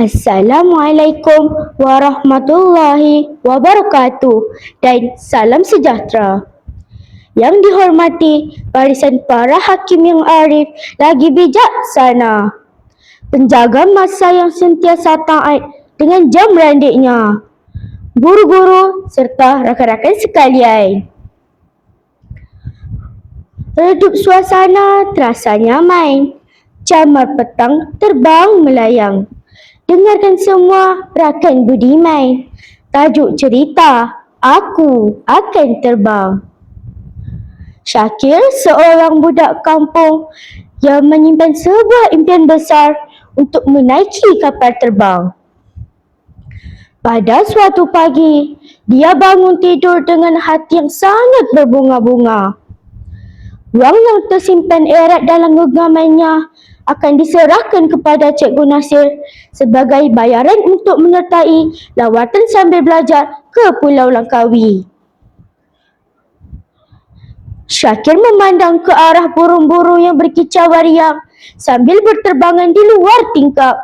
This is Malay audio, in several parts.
Assalamualaikum warahmatullahi wabarakatuh dan salam sejahtera. Yang dihormati barisan para hakim yang arif lagi bijaksana, penjaga masa yang sentiasa taat dengan jam randiknya, guru-guru serta rakan-rakan sekalian. Redup suasana terasa nyaman, camar petang terbang melayang. Dengarkan semua rakan budiman, tajuk cerita Aku Akan Terbang. Syakir seorang budak kampung yang menyimpan sebuah impian besar untuk menaiki kapal terbang. Pada suatu pagi, dia bangun tidur dengan hati yang sangat berbunga-bunga. Wang yang tersimpan erat dalam genggamannya akan diserahkan kepada Cikgu Nasir sebagai bayaran untuk menyertai lawatan sambil belajar ke Pulau Langkawi. Syakir memandang ke arah burung-burung yang berkicau riang sambil berterbangan di luar tingkap.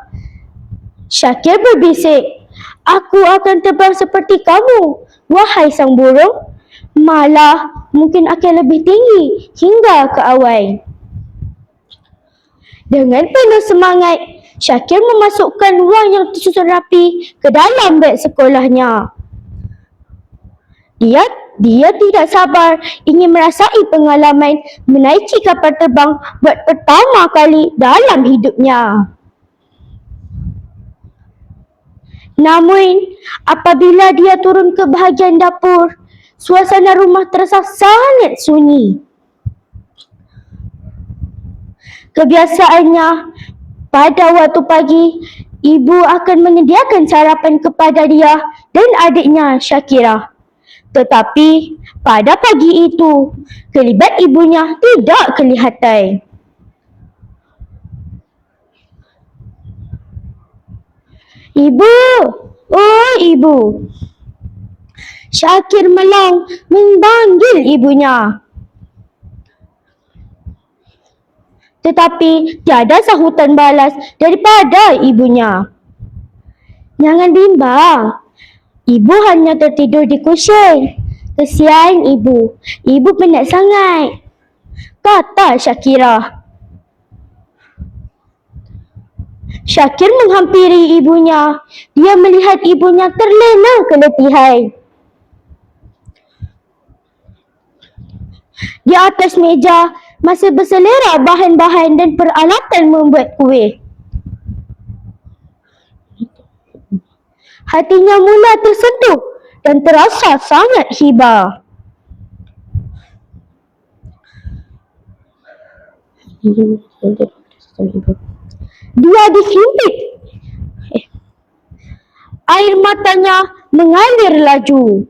Syakir berbisik, "Aku akan terbang seperti kamu, wahai sang burung. Malah mungkin akan lebih tinggi hingga ke awan." Dengan penuh semangat, Syakir memasukkan wang yang tersusun rapi ke dalam beg sekolahnya. Dia tidak sabar ingin merasai pengalaman menaiki kapal terbang buat pertama kali dalam hidupnya. Namun, apabila dia turun ke bahagian dapur, suasana rumah terasa sangat sunyi. Kebiasaannya, pada waktu pagi, ibu akan menyediakan sarapan kepada dia dan adiknya Syakirah. Tetapi pada pagi itu, kelibat ibunya tidak kelihatan. "Ibu, oh ibu!" Syakir melaung memanggil ibunya. Tetapi tiada sahutan balas daripada ibunya. "Jangan bimbang, ibu hanya tertidur di kushin. Kesian ibu penat sangat," kata Syakirah. Syakir menghampiri ibunya. Dia melihat ibunya terlena keletihan. Di atas meja masih berselerak bahan-bahan dan peralatan membuat kuih. Hatinya mula tersentuh dan terasa sangat hibah. Dia dihimpit. Air matanya mengalir laju.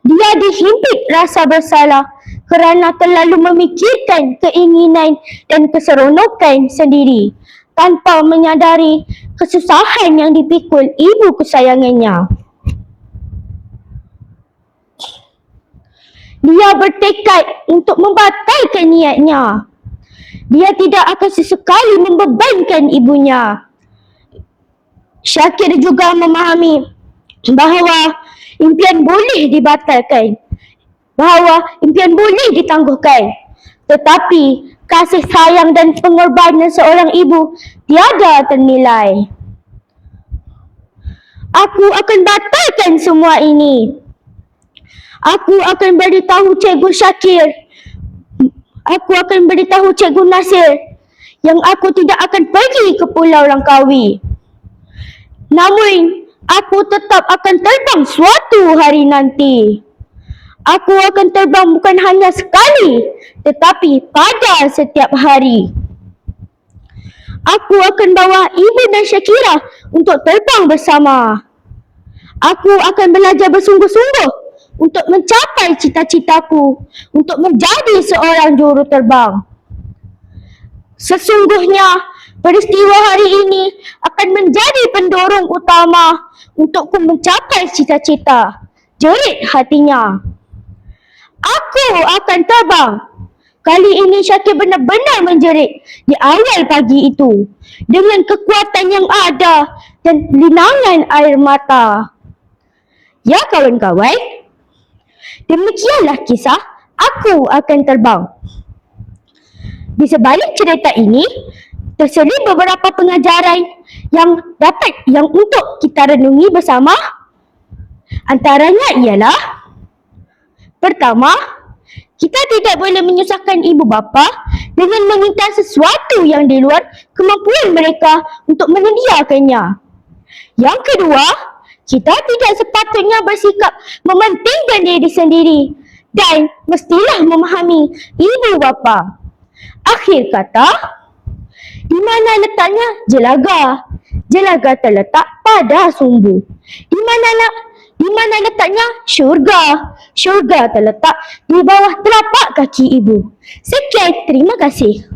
Dia dihimpit rasa bersalah kerana terlalu memikirkan keinginan dan keseronokan sendiri tanpa menyadari kesusahan yang dipikul ibu kesayangannya. Dia bertekad untuk membatalkan niatnya. Dia tidak akan sesekali membebankan ibunya. Syakir juga memahami bahawa impian boleh dibatalkan, bahawa impian boleh ditangguhkan. Tetapi kasih sayang dan pengorbanan seorang ibu tiada ternilai. "Aku akan batalkan semua ini. Aku akan beritahu Cikgu Syakir. Aku akan beritahu Cikgu Nasir yang aku tidak akan pergi ke Pulau Langkawi. Namun, aku tetap akan terbang suatu hari nanti. Aku akan terbang bukan hanya sekali, tetapi pada setiap hari. Aku akan bawa ibu dan Syakirah untuk terbang bersama. Aku akan belajar bersungguh-sungguh untuk mencapai cita-citaku untuk menjadi seorang juruterbang. Sesungguhnya, peristiwa hari ini akan menjadi pendorong utama untukku mencapai cita-cita," jerit hatinya. "Aku akan terbang." Kali ini Syakir benar-benar menjerit di awal pagi itu. Dengan kekuatan yang ada, dan linangan air mata. Ya kawan-kawan, demikianlah kisah Aku Akan Terbang. Di sebalik cerita ini, terselip beberapa pengajaran yang untuk kita renungi bersama. Antaranya ialah, pertama, kita tidak boleh menyusahkan ibu bapa dengan meminta sesuatu yang di luar kemampuan mereka untuk menyediakannya. Yang kedua, kita tidak sepatutnya bersikap mementingkan diri sendiri dan mestilah memahami ibu bapa. Akhir kata, di mana letaknya jelaga? Jelaga terletak pada sumbu. Di mana letaknya syurga? Syurga terletak di bawah telapak kaki ibu. Sekian, terima kasih.